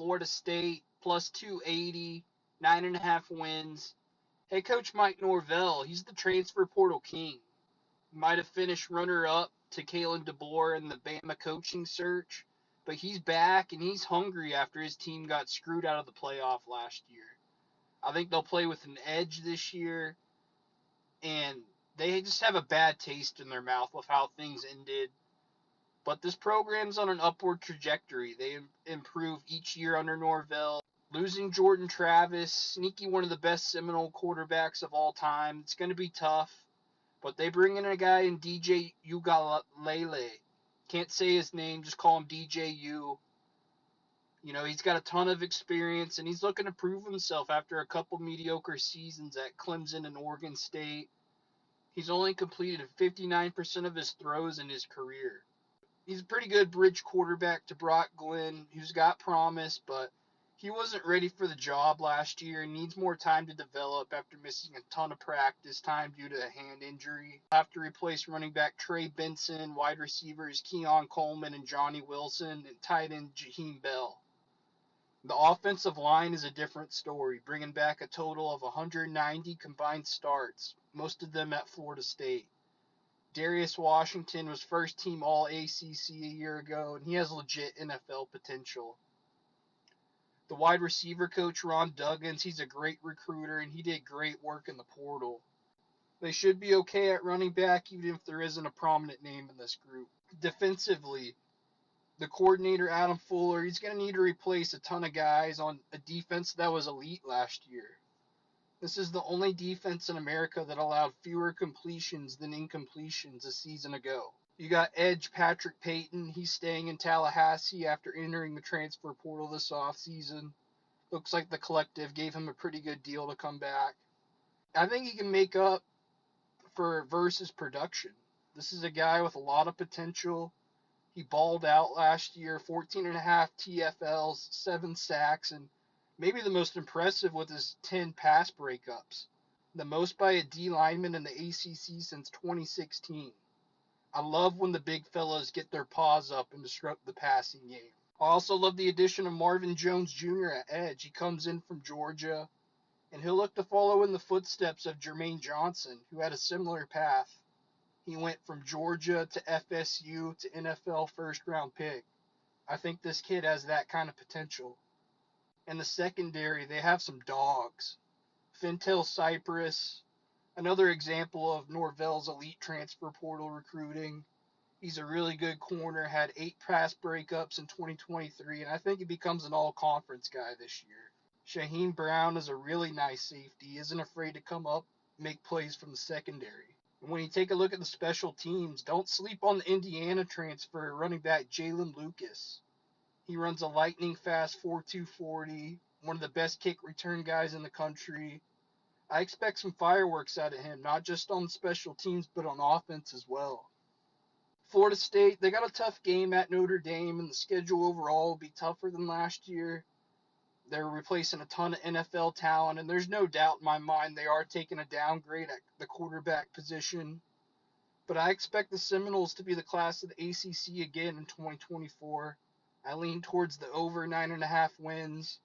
Florida State, plus 280, 9.5 wins. Hey, Coach Mike Norvell, he's the transfer portal king. He might have finished runner-up to Kalen DeBoer in the Bama coaching search, but he's back and he's hungry after his team got screwed out of the playoff last year. I think they'll play with an edge this year, and they just have a bad taste in their mouth with how things ended. But this program's on an upward trajectory. They improve each year under Norvell. Losing Jordan Travis, sneaky one of the best Seminole quarterbacks of all time. It's going to be tough. But they bring in a guy in DJ Ugalele. Can't say his name, just call him DJU. You know, he's got a ton of experience, and he's looking to prove himself after a couple mediocre seasons at Clemson and Oregon State. He's only completed 59% of his throws in his career. He's a pretty good bridge quarterback to Brock Glenn, who's got promise, but he wasn't ready for the job last year and needs more time to develop after missing a ton of practice time due to a hand injury. He'll have to replace running back Trey Benson, wide receivers Keon Coleman and Johnny Wilson, and tight end Jaheim Bell. The offensive line is a different story, bringing back a total of 190 combined starts, most of them at Florida State. Darius Washington was first-team All-ACC a year ago, and he has legit NFL potential. The wide receiver coach, Ron Duggins, he's a great recruiter, and he did great work in the portal. They should be okay at running back, even if there isn't a prominent name in this group. Defensively, the coordinator, Adam Fuller, he's going to need to replace a ton of guys on a defense that was elite last year. This is the only defense in America that allowed fewer completions than incompletions a season ago. You got edge Patrick Payton. He's staying in Tallahassee after entering the transfer portal this offseason. Looks like the collective gave him a pretty good deal to come back. I think he can make up for versus production. This is a guy with a lot of potential. He balled out last year, 14.5 TFLs, 7 sacks, and maybe the most impressive with his 10 pass breakups, the most by a D lineman in the ACC since 2016. I love when the big fellas get their paws up and disrupt the passing game. I also love the addition of Marvin Jones Jr. at edge. He comes in from Georgia, and he'll look to follow in the footsteps of Jermaine Johnson, who had a similar path. He went from Georgia to FSU to NFL first-round pick. I think this kid has that kind of potential. In the secondary, they have some dogs. Fintel Cypress, another example of Norvell's elite transfer portal recruiting. He's a really good corner, had 8 pass breakups in 2023, and I think he becomes an all-conference guy this year. Shaheem Brown is a really nice safety. He isn't afraid to come up, make plays from the secondary. And when you take a look at the special teams, don't sleep on the Indiana transfer running back Jalen Lucas. He runs a lightning fast 4.2 40, one of the best kick return guys in the country. I expect some fireworks out of him, not just on special teams, but on offense as well. Florida State, they got a tough game at Notre Dame, and the schedule overall will be tougher than last year. They're replacing a ton of NFL talent, and there's no doubt in my mind they are taking a downgrade at the quarterback position. But I expect the Seminoles to be the class of the ACC again in 2024. I lean towards the over 9.5 wins.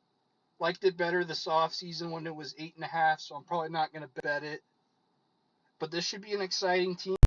Liked it better this offseason when it was 8.5, so I'm probably not going to bet it. But this should be an exciting team.